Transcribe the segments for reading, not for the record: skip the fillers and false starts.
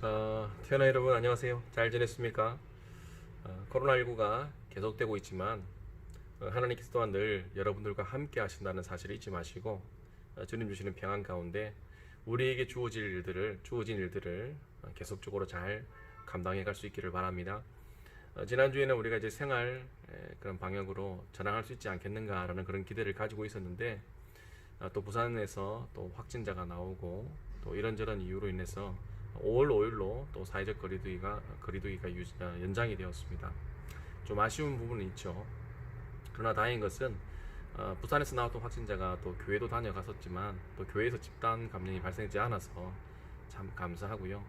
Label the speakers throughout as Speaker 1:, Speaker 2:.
Speaker 1: 태어나 여러분 안녕하세요. 잘 지냈습니까? 코로나19가 계속되고 있지만 하나님께서 또한 늘 여러분들과 함께 하신다는 사실을 잊지 마시고 주님 주시는 평안 가운데 우리에게 주어진 일들을 계속적으로 잘 감당해 갈 수 있기를 바랍니다. 지난주에는 우리가 이제 생활 그런 방향으로 전환할 수 있지 않겠는가라는 그런 기대를 가지고 있었는데 또 부산에서 또 확진자가 나오고 또 이런저런 이유로 인해서 5월 5일로 또 사회적 거리두기가 연장이 되었습니다. 좀 아쉬운 부분은 있죠. 그러나 다행인 것은 부산에서 나왔던 확진자가 또 교회도 다녀갔었지만 또 교회에서 집단 감염이 발생하지 않아서 참 감사하고요.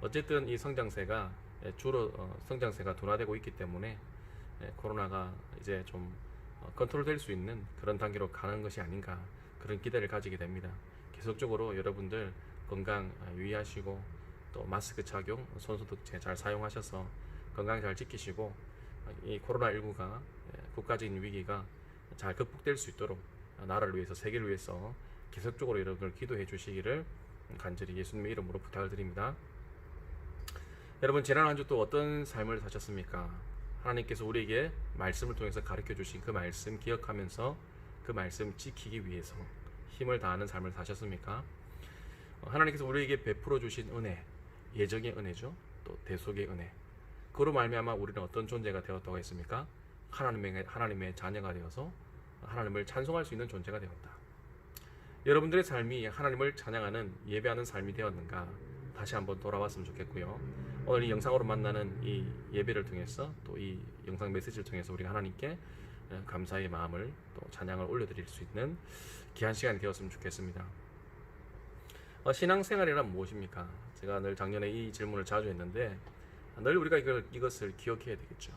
Speaker 1: 어쨌든 이 성장세가 주로 성장세가 둔화되고 있기 때문에 코로나가 이제 좀 컨트롤될 수 있는 그런 단계로 가는 것이 아닌가 그런 기대를 가지게 됩니다. 계속적으로 여러분들 건강 유의하시고 또 마스크 착용, 손소독제 잘 사용하셔서 건강 잘 지키시고 이 코로나19가 국가적인 위기가 잘 극복될 수 있도록 나라를 위해서 세계를 위해서 계속적으로 여러분들 기도해 주시기를 간절히 예수님의 이름으로 부탁을 드립니다. 여러분 지난 한 주 또 어떤 삶을 사셨습니까? 하나님께서 우리에게 말씀을 통해서 가르쳐 주신 그 말씀 기억하면서 그 말씀 지키기 위해서 힘을 다하는 삶을 사셨습니까? 하나님께서 우리에게 베풀어 주신 은혜, 예정의 은혜죠. 또 대속의 은혜. 그로 말미암아 우리는 어떤 존재가 되었다고 했습니까? 하나님의 자녀가 되어서 하나님을 찬송할 수 있는 존재가 되었다. 여러분들의 삶이 하나님을 찬양하는 예배하는 삶이 되었는가? 다시 한번 돌아왔으면 좋겠고요. 오늘 이 영상으로 만나는 이 예배를 통해서 또 이 영상 메시지를 통해서 우리가 하나님께 감사의 마음을 또 찬양을 올려드릴 수 있는 귀한 시간이 되었으면 좋겠습니다. 신앙생활이란 무엇입니까? 제가 늘 작년에 이 질문을 자주 했는데 늘 우리가 이것을 기억해야 되겠죠.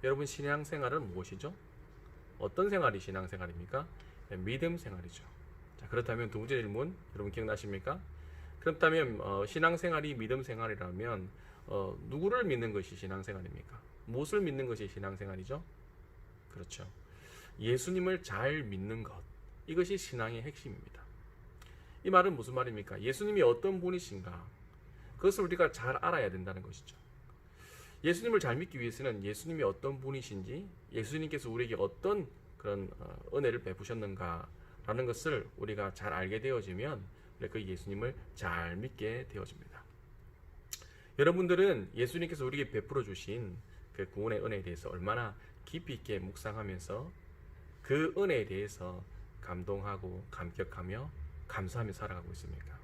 Speaker 1: 여러분 신앙생활은 무엇이죠? 어떤 생활이 신앙생활입니까? 믿음 생활이죠. 자, 그렇다면 두 번째 질문 여러분 기억나십니까? 그렇다면 신앙생활이 믿음 생활이라면 누구를 믿는 것이 신앙생활입니까? 무엇을 믿는 것이 신앙생활이죠? 그렇죠. 예수님을 잘 믿는 것, 이것이 신앙의 핵심입니다. 이 말은 무슨 말입니까? 예수님이 어떤 분이신가? 그것을 우리가 잘 알아야 된다는 것이죠. 예수님을 잘 믿기 위해서는 예수님이 어떤 분이신지, 예수님께서 우리에게 어떤 그런 은혜를 베푸셨는가라는 것을 우리가 잘 알게 되어지면 그 예수님을 잘 믿게 되어집니다. 여러분들은 예수님께서 우리에게 베풀어 주신 그 구원의 은혜에 대해서 얼마나 깊이 있게 묵상하면서 그 은혜에 대해서 감동하고 감격하며 감사하며 살아가고 있습니까?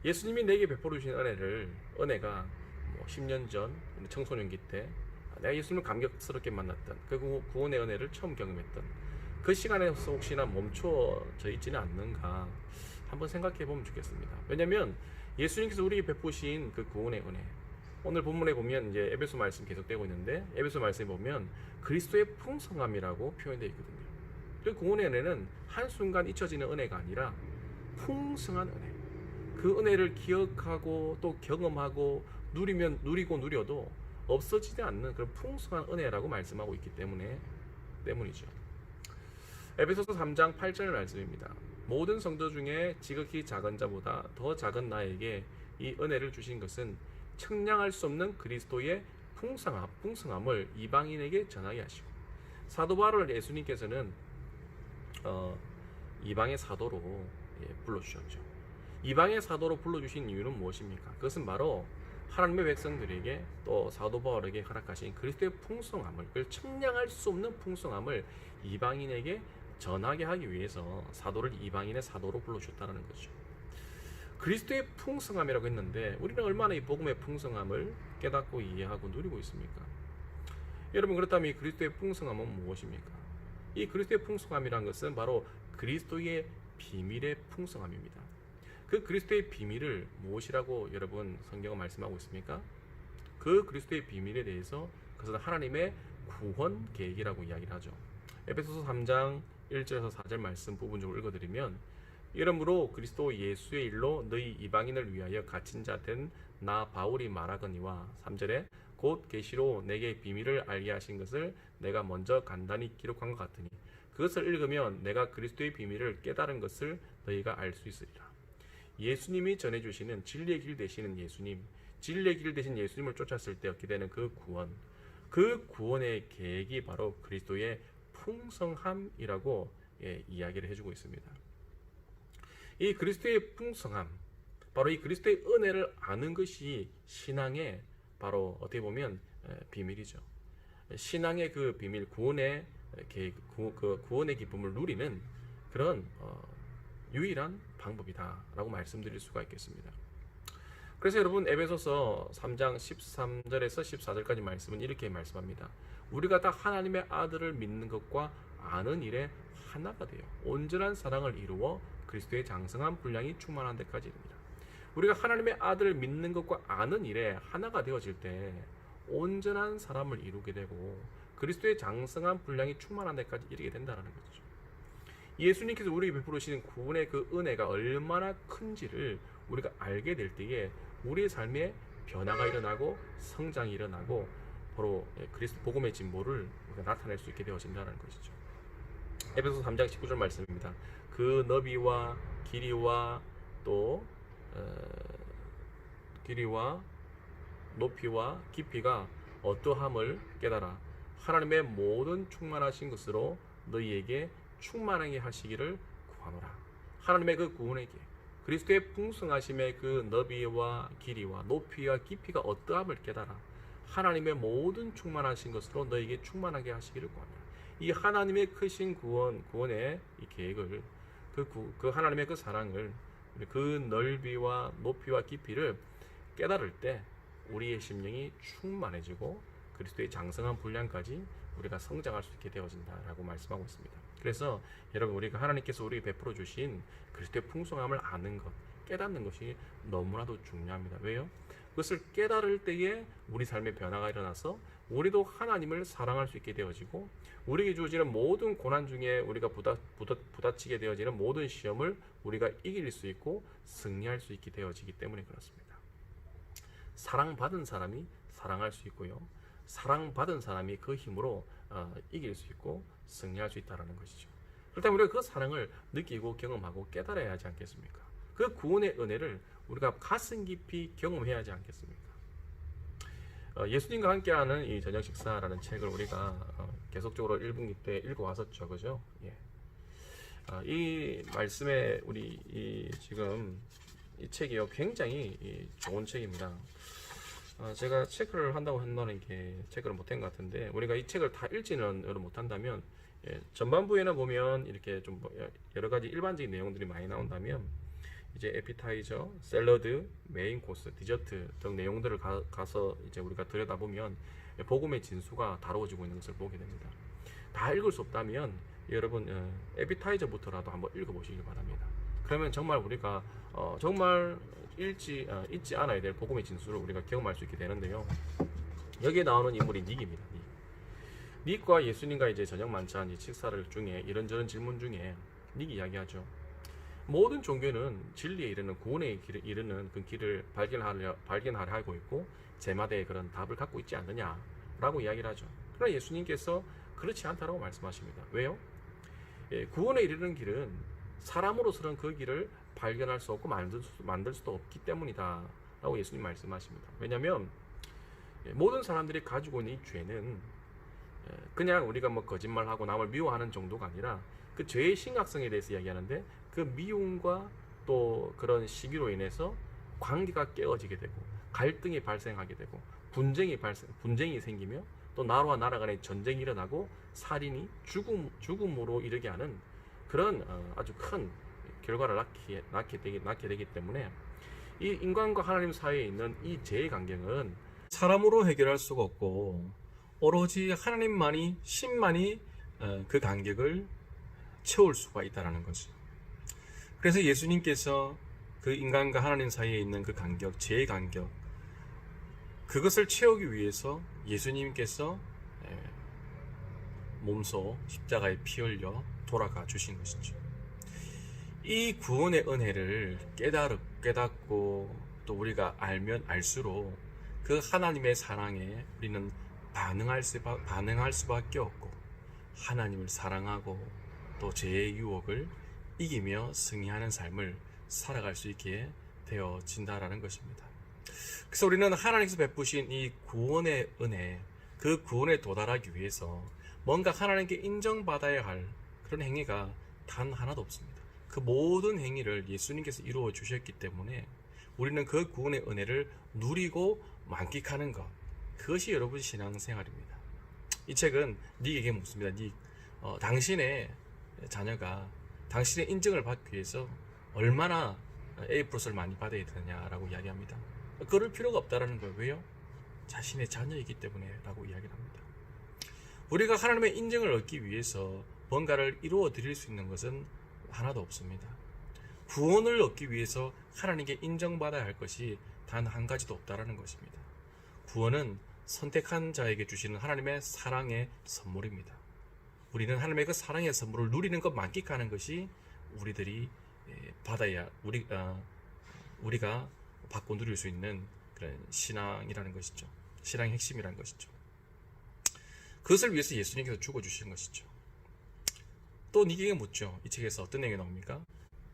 Speaker 1: 예수님이 내게 베풀어 주신 은혜가 10년 전 청소년기 때 내가 예수님을 감격스럽게 만났던 그 구원의 은혜를 처음 경험했던 그 시간에서 혹시나 멈춰져 있지는 않는가 한번 생각해 보면 좋겠습니다. 왜냐하면 예수님께서 우리에게 베푸신 그 구원의 은혜, 오늘 본문에 보면 이제 에베소 말씀 계속되고 있는데 에베소 말씀에 보면 그리스도의 풍성함이라고 표현되어 있거든요. 그 구원의 은혜는 한순간 잊혀지는 은혜가 아니라 풍성한 은혜, 그 은혜를 기억하고 또 경험하고 누려도 없어지지 않는 그런 풍성한 은혜라고 말씀하고 있기 때문이죠. 에베소서 3장 8절 말씀입니다. 모든 성도 중에 지극히 작은 자보다 더 작은 나에게 이 은혜를 주신 것은 측량할 수 없는 그리스도의 풍성함을 이방인에게 전하게 하시고, 사도 바울을 예수님께서는 이방의 사도로 불러주셨죠. 이방의 사도로 불러주신 이유는 무엇입니까? 그것은 바로 하나님의 백성들에게 또 사도 바울에게 허락하신 그리스도의 풍성함을, 그 측량할 수 없는 풍성함을 이방인에게 전하게 하기 위해서 사도를 이방인의 사도로 불러주셨다는 거죠. 그리스도의 풍성함이라고 했는데 우리는 얼마나 이 복음의 풍성함을 깨닫고 이해하고 누리고 있습니까? 여러분, 그렇다면 이 그리스도의 풍성함은 무엇입니까? 이 그리스도의 풍성함이란 것은 바로 그리스도의 비밀의 풍성함입니다. 그 그리스도의 비밀을 무엇이라고 여러분 성경은 말씀하고 있습니까? 그 그리스도의 비밀에 대해서 그것은 하나님의 구원 계획이라고 이야기를 하죠. 에베소서 3장 1절에서 4절 말씀 부분적으로 읽어드리면, 이러므로 그리스도 예수의 일로 너희 이방인을 위하여 갇힌 자 된 나 바울이 말하거니와, 3절에 곧 계시로 내게 비밀을 알게 하신 것을 내가 먼저 간단히 기록한 것 같으니 그것을 읽으면 내가 그리스도의 비밀을 깨달은 것을 너희가 알 수 있으리라. 예수님이 전해주시는 진리의 길 되시는 예수님, 진리의 길 되신 예수님을 쫓았을 때 얻게 되는 그 구원, 그 구원의 계획이 바로 그리스도의 풍성함이라고 이야기를 해주고 있습니다. 이 그리스도의 풍성함, 바로 이 그리스도의 은혜를 아는 것이 신앙의 바로 어떻게 보면 비밀이죠. 신앙의 그 비밀, 구원의 기쁨을 누리는 그런 유일한 방법이다라고 말씀드릴 수가 있겠습니다. 그래서 여러분, 에베소서 3장 13절에서 14절까지 말씀은 이렇게 말씀합니다. 우리가 다 하나님의 아들을 믿는 것과 아는 일에 하나가 되어 온전한 사랑을 이루어 그리스도의 장성한 분량이 충만한 데까지 이릅니다. 우리가 하나님의 아들을 믿는 것과 아는 일에 하나가 되어질 때 온전한 사람을 이루게 되고 그리스도의 장성한 분량이 충만한 데까지 이르게 된다는 것이죠. 예수님께서 우리에게 베풀으시는 구원의 그 은혜가 얼마나 큰지를 우리가 알게 될 때에 우리의 삶에 변화가 일어나고 성장이 일어나고 바로 그리스도 복음의 진보를 우리가 나타낼 수 있게 되어진다는 것이죠. 에베소 3장 19절 말씀입니다. 그 너비와 길이와 또 길이와 높이와 깊이가 어떠함을 깨달아 하나님의 모든 충만하신 것으로 너희에게 충만하게 하시기를 구하노라. 하나님의 그 구원의 길, 그리스도의 풍성하심의 그 너비와 길이와 높이와 깊이가 어떠함을 깨달아 하나님의 모든 충만하신 것으로 너희에게 충만하게 하시기를 구합니다. 이 하나님의 크신 구원의 이 계획을 그 하나님의 그 사랑을 그 넓이와 높이와 깊이를 깨달을 때 우리의 심령이 충만해지고 그리스도의 장성한 분량까지 우리가 성장할 수 있게 되어진다라고 말씀하고 있습니다. 그래서 여러분, 우리가 하나님께서 우리에게 베풀어 주신 그리스도의 풍성함을 아는 것, 깨닫는 것이 너무나도 중요합니다. 왜요? 그것을 깨달을 때에 우리 삶의 변화가 일어나서 우리도 하나님을 사랑할 수 있게 되어지고 우리에게 주어지는 모든 고난 중에 우리가 부딪히게 되어지는 모든 시험을 우리가 이길 수 있고 승리할 수 있게 되어지기 때문에 그렇습니다. 사랑받은 사람이 사랑할 수 있고요, 사랑받은 사람이 그 힘으로 이길 수 있고 승리할 수 있다는 것이죠. 그렇다면 우리가 그 사랑을 느끼고 경험하고 깨달아야 하지 않겠습니까? 그 구원의 은혜를 우리가 가슴 깊이 경험해야 하지 않겠습니까? 예수님과 함께하는 이 저녁 식사라는 책을 우리가 계속적으로 1분기 때 읽어왔었죠, 그죠? 예. 이 말씀에 우리 지금 이 책이요, 굉장히 좋은 책입니다. 제가 체크를 한다고 한다는 게 체크를 못한 것 같은데, 우리가 이 책을 다 읽지는 못한다면, 전반부에는 보면 이렇게 좀 여러 가지 일반적인 내용들이 많이 나온다면, 이제 에피타이저, 샐러드, 메인 코스, 디저트 등 내용들을 가서 이제 우리가 들여다보면 복음의 진수가 다루어지고 있는 것을 보게 됩니다. 다 읽을 수 없다면 여러분, 에피타이저부터라도 한번 읽어보시길 바랍니다. 그러면 정말 우리가 정말 잊지 않아야 될 복음의 진수를 우리가 경험할 수 있게 되는데요. 여기에 나오는 인물이 닉입니다. 닉과 예수님과 이제 저녁 만찬 식사를 중에 이런저런 질문 중에 닉이 이야기하죠. 모든 종교는 진리에 이르는 구원의 길을 이르는 그 길을 발견하려 하고 있고 제마다의 그런 답을 갖고 있지 않느냐라고 이야기를 하죠. 그러나 예수님께서 그렇지 않다라고 말씀하십니다. 왜요? 구원에 이르는 길은 사람으로서는 그 길을 발견할 수 없고 만들 수도 없기 때문이다 라고 예수님 말씀하십니다. 왜냐하면 모든 사람들이 가지고 있는 이 죄는 그냥 우리가 뭐 거짓말하고 남을 미워하는 정도가 아니라 그 죄의 심각성에 대해서 이야기하는데, 그 미움과 또 그런 시기로 인해서 관계가 깨어지게 되고 갈등이 발생하게 되고 분쟁이 생기며 또 나라와 나라 간의 전쟁이 일어나고 살인이 죽음으로 이르게 하는 그런 아주 큰 결과를 낳게 되기 때문에 이 인간과 하나님 사이에 있는 이 죄의 간격은 사람으로 해결할 수가 없고 오로지 하나님만이, 신만이 그 간격을 채울 수가 있다는 거죠. 그래서 예수님께서 그 인간과 하나님 사이에 있는 그 간격, 죄의 간격, 그것을 채우기 위해서 예수님께서 몸소 십자가에 피 흘려 돌아가 주신 것이죠. 이 구원의 은혜를 깨닫고 또 우리가 알면 알수록 그 하나님의 사랑에 우리는 반응할 수밖에 없고 하나님을 사랑하고 또 죄의 유혹을 이기며 승리하는 삶을 살아갈 수 있게 되어진다라는 것입니다. 그래서 우리는 하나님께서 베푸신 이 구원의 은혜, 그 구원에 도달하기 위해서 뭔가 하나님께 인정받아야 할 그런 행위가 단 하나도 없습니다. 그 모든 행위를 예수님께서 이루어 주셨기 때문에 우리는 그 구원의 은혜를 누리고 만끽하는 것, 그것이 여러분 신앙생활입니다. 이 책은 네게 묻습니다. 당신의 자녀가 당신의 인정을 받기 위해서 얼마나 A+를 많이 받아야 되느냐라고 이야기합니다. 그럴 필요가 없다라는 거예요. 왜요? 자신의 자녀이기 때문에 라고 이야기를 합니다. 우리가 하나님의 인정을 얻기 위해서 뭔가를 이루어 드릴 수 있는 것은 하나도 없습니다. 구원을 얻기 위해서 하나님께 인정받아야 할 것이 단 한 가지도 없다라는 것입니다. 구원은 선택한 자에게 주시는 하나님의 사랑의 선물입니다. 우리는 하나님의 그 사랑의 선물을 누리는 것, 만끽하는 것이 우리들이 받아야 우리가 받고 누릴 수 있는 그런 신앙이라는 것이죠. 신앙의 핵심이라는 것이죠. 그것을 위해서 예수님께서 죽어주신 것이죠. 또 니게게 묻죠. 이 책에서 어떤 내용이 나옵니까?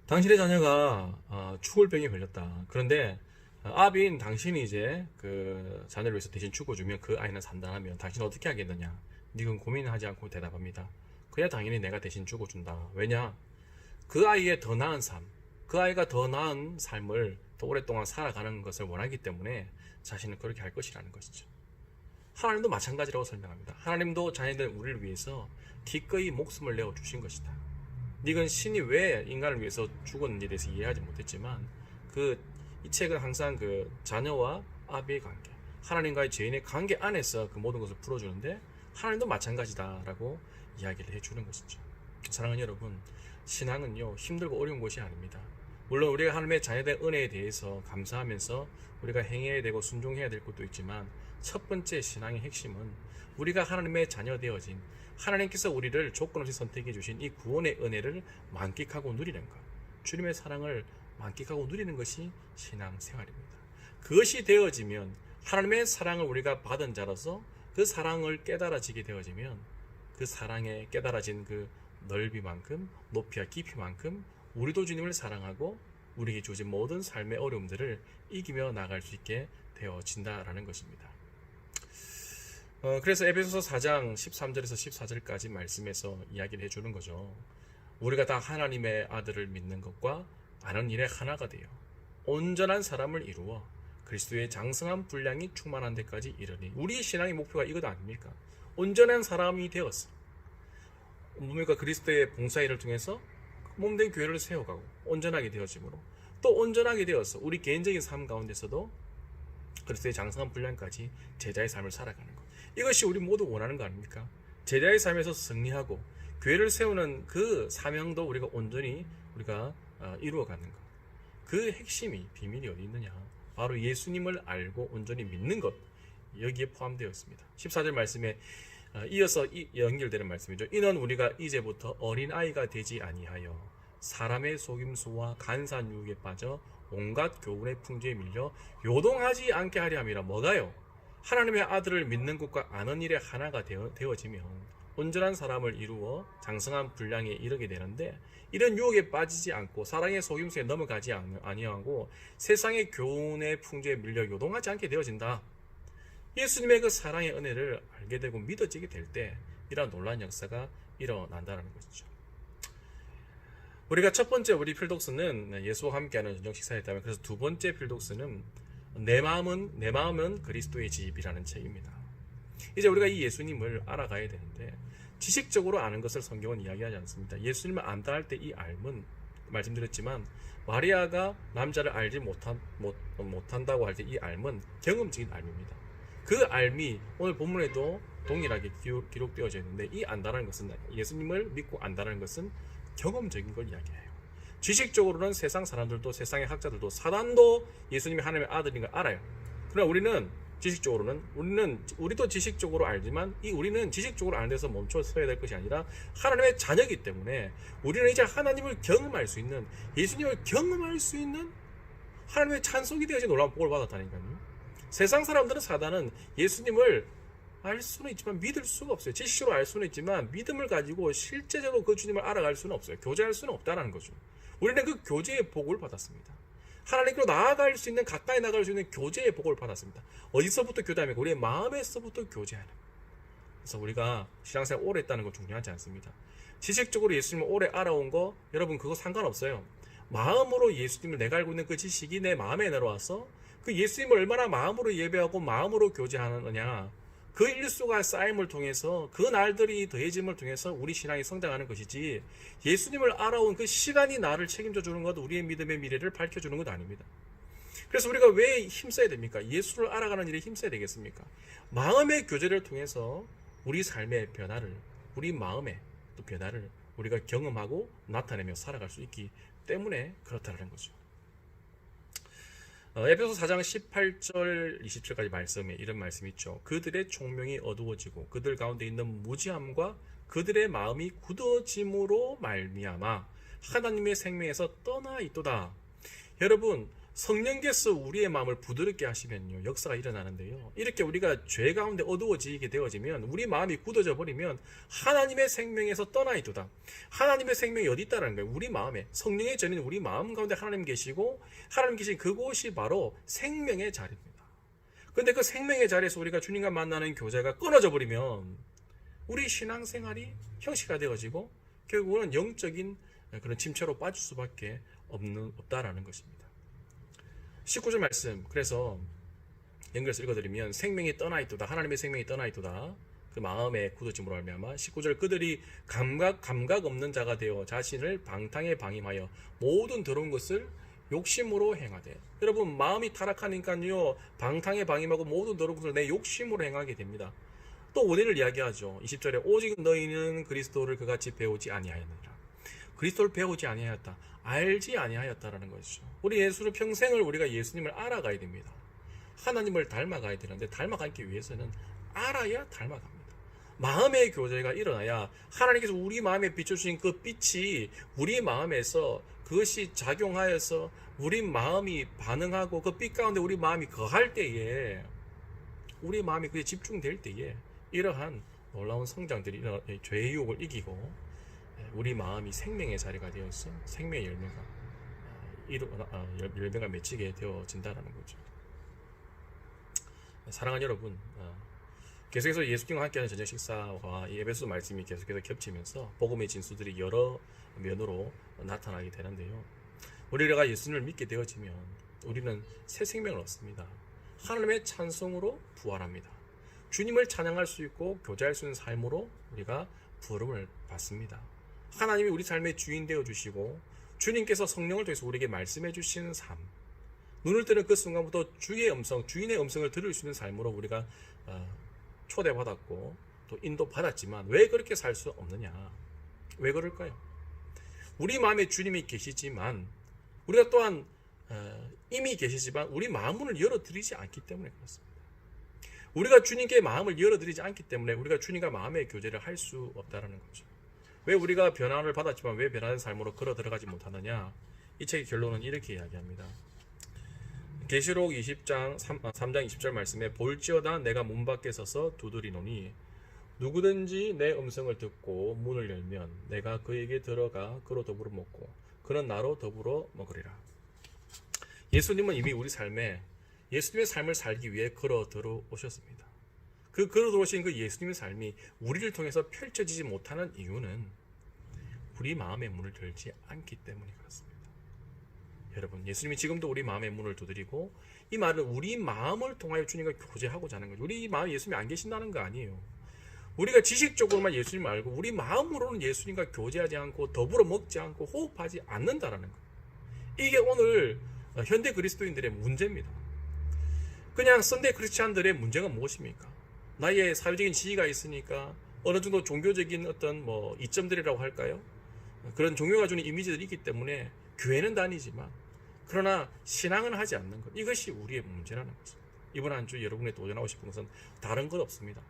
Speaker 1: 당신의 자녀가 죽을 병에 걸렸다. 그런데 아비인 당신이 이제 그 자녀를 위해서 대신 죽어주면 그 아이는 산다하면 당신은 어떻게 하겠느냐? 니는 고민하지 않고 대답합니다. 그야 당연히 내가 대신 죽어준다. 왜냐? 그 아이의 더 나은 삶, 그 아이가 더 나은 삶을 더 오랫동안 살아가는 것을 원하기 때문에 자신은 그렇게 할 것이라는 것이죠. 하나님도 마찬가지라고 설명합니다. 하나님도 자녀들 우리를 위해서 기꺼이 목숨을 내어 주신 것이다. 니건 신이 왜 인간을 위해서 죽었는지에 대해서 이해하지 못했지만 이 책은 항상 그 자녀와 아비의 관계, 하나님과의 죄인의 관계 안에서 그 모든 것을 풀어주는데 하나님도 마찬가지다라고 이야기를 해주는 것이죠. 사랑하는 여러분, 신앙은요 힘들고 어려운 것이 아닙니다. 물론 우리가 하나님의 자녀된 은혜에 대해서 감사하면서 우리가 행해야 되고 순종해야 될 것도 있지만 첫 번째 신앙의 핵심은 우리가 하나님의 자녀 되어진 하나님께서 우리를 조건 없이 선택해 주신 이 구원의 은혜를 만끽하고 누리는 것, 주님의 사랑을 만끽하고 누리는 것이 신앙생활입니다. 그것이 되어지면 하나님의 사랑을 우리가 받은 자로서 그 사랑을 깨달아지게 되어지면 그 사랑에 깨달아진 그 넓이만큼, 높이와 깊이만큼 우리도 주님을 사랑하고 우리에게 주어진 모든 삶의 어려움들을 이기며 나갈 수 있게 되어진다라는 것입니다. 그래서 에베소서 4장 13절에서 14절까지 말씀에서 이야기를 해주는 거죠. 우리가 다 하나님의 아들을 믿는 것과 아는 일에 하나가 되어 온전한 사람을 이루어 그리스도의 장성한 분량이 충만한 데까지 이르니, 우리의 신앙의 목표가 이것 아닙니까? 온전한 사람이 되었어. 뭡니까? 그리스도의 봉사일을 통해서 몸된 교회를 세워가고 온전하게 되어짐으로 또 온전하게 되어서 우리 개인적인 삶 가운데서도 그리스도의 장성한 분량까지 제자의 삶을 살아가는 것, 이것이 우리 모두 원하는 거 아닙니까? 제자의 삶에서 승리하고 교회를 세우는 그 사명도 우리가 온전히 이루어가는 것, 그 핵심이, 비밀이 어디 있느냐? 바로 예수님을 알고 온전히 믿는 것, 여기에 포함되어 있습니다. 14절 말씀에 이어서 연결되는 말씀이죠. 이는 우리가 이제부터 어린아이가 되지 아니하여 사람의 속임수와 간사한 유혹에 빠져 온갖 교훈의 풍조에 밀려 요동하지 않게 하려 함이라. 뭐가요? 하나님의 아들을 믿는 것과 아는 일에 하나가 되어지면 온전한 사람을 이루어 장성한 분량에 이르게 되는데, 이런 유혹에 빠지지 않고 사랑의 속임수에 넘어가지 아니하고 세상의 교훈의 풍조에 밀려 요동하지 않게 되어진다. 예수님의 그 사랑의 은혜를 알게 되고 믿어지게 될 때 이러한 놀라운 역사가 일어난다는 것이죠. 우리가 첫 번째 우리 필독스는 예수와 함께하는 저녁 식사였다면, 그래서 두 번째 필독스는 내 마음은 그리스도의 집이라는 책입니다. 이제 우리가 이 예수님을 알아가야 되는데 지식적으로 아는 것을 성경은 이야기하지 않습니다. 예수님을 안다 할 때 이 알은, 말씀드렸지만 마리아가 남자를 알지 못한다고 할 때 이 알은 경험적인 알입니다. 그 알미 오늘 본문에도 동일하게 기록되어져 있는데, 이 안다라는 것은, 예수님을 믿고 안다라는 것은 경험적인 걸 이야기해요. 지식적으로는 세상 사람들도, 세상의 학자들도, 사단도 예수님이 하나님의 아들인 걸 알아요. 그러나 우리는 지식적으로는, 우리도 지식적으로 알지만 우리는 지식적으로 아는 데서 멈춰 서야 될 것이 아니라 하나님의 자녀이기 때문에 우리는 이제 하나님을 경험할 수 있는, 예수님을 경험할 수 있는 하나님의 찬송이 되어진 놀라운 복을 받았다니까요. 세상 사람들은, 사단은 예수님을 알 수는 있지만 믿을 수가 없어요. 지식적으로 알 수는 있지만 믿음을 가지고 실제적으로 그 주님을 알아갈 수는 없어요. 교제할 수는 없다는 거죠. 우리는 그 교제의 복을 받았습니다. 하나님께로 나아갈 수 있는, 가까이 나아갈 수 있는 교제의 복을 받았습니다. 어디서부터 교제합니까? 우리의 마음에서부터 교제하는. 그래서 우리가 신앙생활 오래 했다는 건 중요하지 않습니다. 지식적으로 예수님을 오래 알아온 거 여러분 그거 상관없어요. 마음으로 예수님을 내가 알고 있는 그 지식이 내 마음에 내려와서 그 예수님을 얼마나 마음으로 예배하고 마음으로 교제하느냐, 그 일수가 쌓임을 통해서 그 날들이 더해짐을 통해서 우리 신앙이 성장하는 것이지, 예수님을 알아온 그 시간이 나를 책임져 주는 것, 우리의 믿음의 미래를 밝혀주는 것 아닙니다. 그래서 우리가 왜 힘써야 됩니까? 예수를 알아가는 일에 힘써야 되겠습니까? 마음의 교제를 통해서 우리 삶의 변화를, 우리 마음의 또 변화를 우리가 경험하고 나타내며 살아갈 수 있기 때문에 그렇다는 거죠. 에베소 4장 18절 20절까지 말씀에 이런 말씀이 있죠. 그들의 총명이 어두워지고 그들 가운데 있는 무지함과 그들의 마음이 굳어짐으로 말미암아 하나님의 생명에서 떠나 있도다. 여러분, 성령께서 우리의 마음을 부드럽게 하시면요, 역사가 일어나는데요, 이렇게 우리가 죄 가운데 어두워지게 되어지면, 우리 마음이 굳어져 버리면 하나님의 생명에서 떠나 있도다. 하나님의 생명이 어디 있다는 거예요? 우리 마음에. 성령의 전인 우리 마음 가운데 하나님 계시고, 하나님 계신 그곳이 바로 생명의 자리입니다. 그런데 그 생명의 자리에서 우리가 주님과 만나는 교제가 끊어져 버리면 우리 신앙생활이 형식화 되어지고 결국은 영적인 그런 침체로 빠질 수밖에 없다라는 것입니다. 19절 말씀, 그래서 연결해서 읽어드리면, 생명이 떠나 있도다, 하나님의 생명이 떠나 있도다, 그 마음에 굳어짐으로 말미암아. 19절, 그들이 감각 없는 자가 되어 자신을 방탕에 방임하여 모든 더러운 것을 욕심으로 행하되. 여러분, 마음이 타락하니까요, 방탕에 방임하고 모든 더러운 것을 내 욕심으로 행하게 됩니다. 또 원인을 이야기하죠. 20절에 오직 너희는 그리스도를 그같이 배우지 아니하였느니라. 그리스도를 배우지 아니하였다, 알지 아니하였다라는 것이죠. 우리 예수를 평생을 우리가 예수님을 알아가야 됩니다. 하나님을 닮아가야 되는데, 닮아가기 위해서는 알아야 닮아갑니다. 마음의 교제가 일어나야 하나님께서 우리 마음에 비춰주신 그 빛이 우리 마음에서 그것이 작용하여서 우리 마음이 반응하고 그 빛 가운데 우리 마음이 거할 때에, 우리 마음이 그에 집중될 때에 이러한 놀라운 성장들이 죄의 유혹을 이기고 우리 마음이 생명의 자리가 되어서 생명의 열매가 맺히게 되어진다는 거죠. 사랑하는 여러분, 계속해서 예수님과 함께하는 저녁 식사와 이 에베소 말씀이 계속해서 겹치면서 복음의 진수들이 여러 면으로 나타나게 되는데요, 우리가 예수님을 믿게 되어지면 우리는 새 생명을 얻습니다. 하나님의 찬송으로 부활합니다. 주님을 찬양할 수 있고 교제할 수 있는 삶으로 우리가 부름을 받습니다. 하나님이 우리 삶의 주인 되어 주시고 주님께서 성령을 통해서 우리에게 말씀해 주시는 삶, 눈을 뜨는 그 순간부터 주의 음성, 주인의 음성을 들을 수 있는 삶으로 우리가 초대받았고 또 인도받았지만 왜 그렇게 살 수 없느냐? 왜 그럴까요? 우리 마음에 주님이 계시지만, 우리가 또한 이미 계시지만 우리 마음문을 열어드리지 않기 때문에 그렇습니다. 우리가 주님께 마음을 열어드리지 않기 때문에 우리가 주님과 마음의 교제를 할 수 없다는 거죠. 왜 우리가 변화를 받았지만 왜 변화된 삶으로 걸어 들어가지 못하느냐? 이 책의 결론은 이렇게 이야기합니다. 계시록 20장 3장 20절 말씀에, 볼지어다 내가 문 밖에 서서 두드리노니 누구든지 내 음성을 듣고 문을 열면 내가 그에게 들어가 그로 더불어 먹고 그는 나로 더불어 먹으리라. 예수님은 이미 우리 삶에 예수님의 삶을 살기 위해 걸어 들어오셨습니다. 그 걸어 들어오신 그 예수님의 삶이 우리를 통해서 펼쳐지지 못하는 이유는 우리 마음의 문을 열지 않기 때문에 그렇습니다. 여러분, 예수님이 지금도 우리 마음의 문을 두드리고, 이 말은 우리 마음을 통하여 주님과 교제하고자 하는 거죠. 우리 마음에 예수님이 안 계신다는 거 아니에요. 우리가 지식적으로만 예수님을 알고 우리 마음으로는 예수님과 교제하지 않고 더불어 먹지 않고 호흡하지 않는다라는 거예요. 이게 오늘 현대 그리스도인들의 문제입니다. 그냥 썬데이 크리스찬들의 문제가 무엇입니까? 나의 사회적인 지위가 있으니까 어느 정도 종교적인 어떤 이점들이라고 할까요? 그런 종교가 주는 이미지들이 있기 때문에 교회는 다니지만 그러나 신앙은 하지 않는 것, 이것이 우리의 문제라는 거죠. 이번 한 주 여러분이 도전하고 싶은 것은 다른 것 없습니다.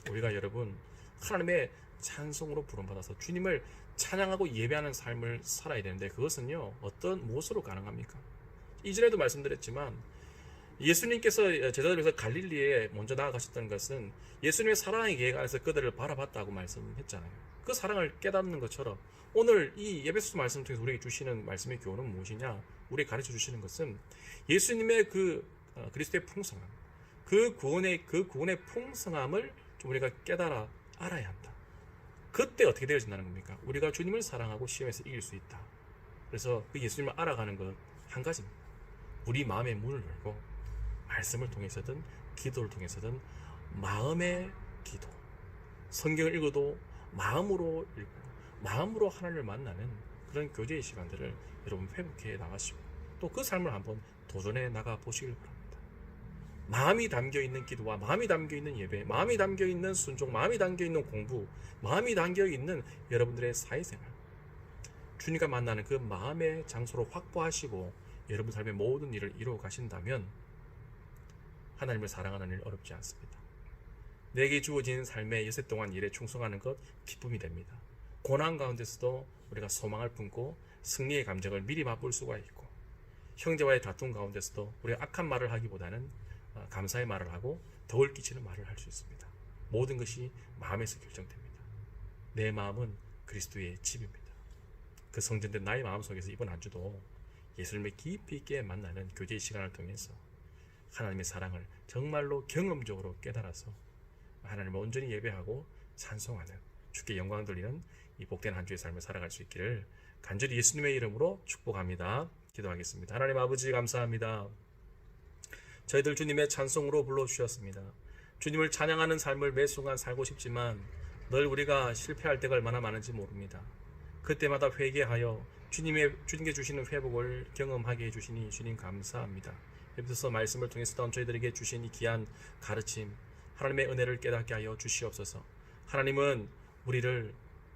Speaker 1: 우리가 여러분 하나님의 찬송으로 부름받아서 주님을 찬양하고 예배하는 삶을 살아야 되는데, 그것은요 어떤 무엇으로 가능합니까? 이전에도 말씀드렸지만 예수님께서 제자들을 위해서 갈릴리에 먼저 나아가셨던 것은 예수님의 사랑의 계획 안에서 그들을 바라봤다고 말씀했잖아요. 그 사랑을 깨닫는 것처럼 오늘 이 예배소 말씀을 통해서 우리에게 주시는 말씀의 교훈은 무엇이냐? 우리에게 가르쳐 주시는 것은 예수님의 그 그리스도의 풍성함, 그 구원의 풍성함을 좀 우리가 깨달아 알아야 한다. 그때 어떻게 되어진다는 겁니까? 우리가 주님을 사랑하고 시험에서 이길 수 있다. 그래서 그 예수님을 알아가는 것 한 가지입니다. 우리 마음의 문을 열고 말씀을 통해서든 기도를 통해서든 마음의 기도, 성경을 읽어도 마음으로 읽고 마음으로 하나님을 만나는 그런 교제의 시간들을 여러분 회복해 나가시고 또 그 삶을 한번 도전해 나가 보시길 바랍니다. 마음이 담겨있는 기도와 마음이 담겨있는 예배, 마음이 담겨있는 순종, 마음이 담겨있는 공부, 마음이 담겨있는 여러분들의 사회생활, 주님과 만나는 그 마음의 장소로 확보하시고 여러분 삶의 모든 일을 이루어 가신다면 하나님을 사랑하는 일 어렵지 않습니다. 내게 주어진 삶의 여세 동안 일에 충성하는 것 기쁨이 됩니다. 고난 가운데서도 우리가 소망을 품고 승리의 감정을 미리 맛볼 수가 있고 형제와의 다툼 가운데서도 우리가 악한 말을 하기보다는 감사의 말을 하고 덕을 끼치는 말을 할 수 있습니다. 모든 것이 마음에서 결정됩니다. 내 마음은 그리스도의 집입니다. 그 성전된 나의 마음속에서 이번 한 주도 예수님을 깊이 있게 만나는 교제의 시간을 통해서 하나님의 사랑을 정말로 경험적으로 깨달아서 하나님을 온전히 예배하고 찬송하는 주께 영광 돌리는 이 복된 한 주의 삶을 살아갈 수 있기를 간절히 예수님의 이름으로 축복합니다. 기도하겠습니다. 하나님 아버지 감사합니다. 저희들 주님의 찬송으로 불러주셨습니다. 주님을 찬양하는 삶을 매 순간 살고 싶지만 늘 우리가 실패할 때가 얼마나 많은지 모릅니다. 그때마다 회개하여 주님께 주시는 회복을 경험하게 해주시니 주님 감사합니다. 에베소서 말씀을 통해서 저희들에게 주신 이 귀한 가르침, 하나님의 은혜를 깨닫게 하여 주시옵소서. 하나님은 우리를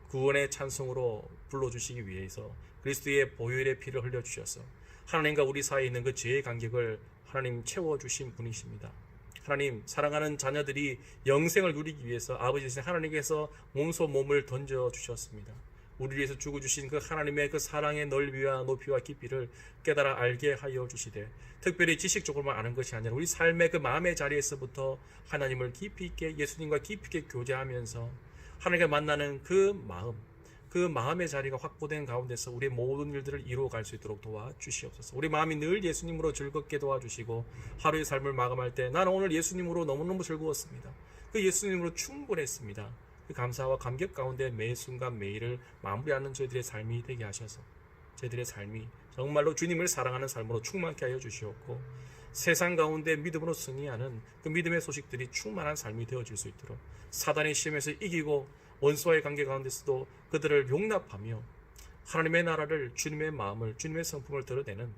Speaker 1: 구원의 찬송으로 불러주시기 위해서 그리스도의 보혈의 피를 흘려주셔서 하나님과 우리 사이에 있는 그 죄의 간격을 하나님 채워주신 분이십니다. 하나님, 사랑하는 자녀들이 영생을 누리기 위해서 아버지 되신 하나님께서 몸소 몸을 던져주셨습니다. 우리를 위해서 죽어주신 그 하나님의 그 사랑의 넓이와 높이와 깊이를 깨달아 알게 하여 주시되 특별히 지식적으로만 아는 것이 아니라 우리 삶의 그 마음의 자리에서부터 하나님을 깊이 있게 예수님과 깊이 있게 교제하면서 하나님과 만나는 그 마음의 자리가 확보된 가운데서 우리의 모든 일들을 이루어갈 수 있도록 도와주시옵소서. 우리 마음이 늘 예수님으로 즐겁게 도와주시고 하루의 삶을 마감할 때 나는 오늘 예수님으로 너무너무 즐거웠습니다. 그 예수님으로 충분했습니다. 그 감사와 감격 가운데 매 순간 매일을 마무리하는 저희들의 삶이 되게 하셔서 저희들의 삶이 정말로 주님을 사랑하는 삶으로 충만케 하여 주시옵고 세상 가운데 믿음으로 승리하는 그 믿음의 소식들이 충만한 삶이 되어질 수 있도록 사단의 시험에서 이기고 원수와의 관계 가운데서도 그들을 용납하며 하나님의 나라를, 주님의 마음을, 주님의 성품을 드러내는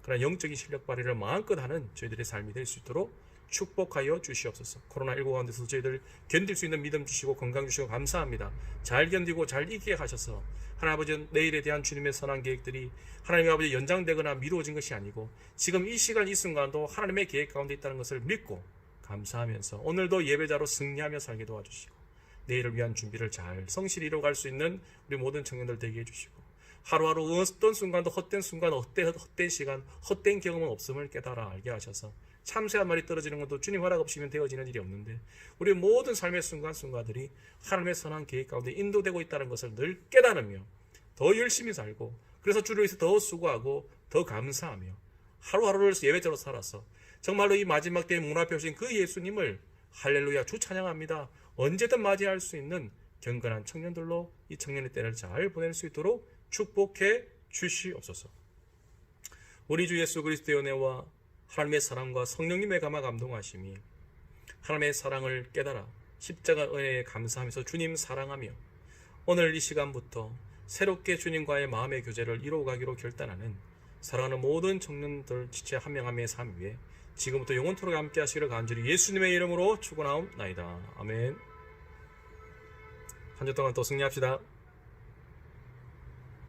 Speaker 1: 그런 영적인 실력 발휘를 마음껏 하는 저희들의 삶이 될 수 있도록 축복하여 주시옵소서. 코로나19 가운데서 저희들 견딜 수 있는 믿음 주시고 건강 주시고 감사합니다. 잘 견디고 잘 이기게 하셔서 하나님 아버지 내일에 대한 주님의 선한 계획들이 하나님 아버지 연장되거나 미루어진 것이 아니고 지금 이 시간 이 순간도 하나님의 계획 가운데 있다는 것을 믿고 감사하면서 오늘도 예배자로 승리하며 살게 도와주시고 내일을 위한 준비를 잘 성실히 이뤄갈 수 있는 우리 모든 청년들 되게 해주시고 하루하루 어떤 순간도 헛된 순간, 헛된 시간, 헛된 경험은 없음을 깨달아 알게 하셔서 참새 한 마리 떨어지는 것도 주님 허락 없이면 되어지는 일이 없는데 우리 모든 삶의 순간순간들이 하나님의 선한 계획 가운데 인도되고 있다는 것을 늘 깨달으며 더 열심히 살고 그래서 주를 위해서 더 수고하고 더 감사하며 하루하루를 예배자로 살아서 정말로 이 마지막 때에 문 앞에 오신 그 예수님을 할렐루야 주 찬양합니다. 언제든 맞이할 수 있는 경건한 청년들로 이 청년의 때를 잘 보낼 수 있도록 축복해 주시옵소서. 우리 주 예수 그리스도의 은혜와 하나님의 사랑과 성령님의 감화 감동하심이 하나님의 사랑을 깨달아 십자가 은혜에 감사하면서 주님 사랑하며 오늘 이 시간부터 새롭게 주님과의 마음의 교제를 이루어가기로 결단하는 사랑하는 모든 청년들 지체 한 명 한 명의 삶 위에 지금부터 영원토록 함께 하시기를 간절히 예수님의 이름으로 축원하옵나이다. 아멘. 한 주 동안 또 승리합시다.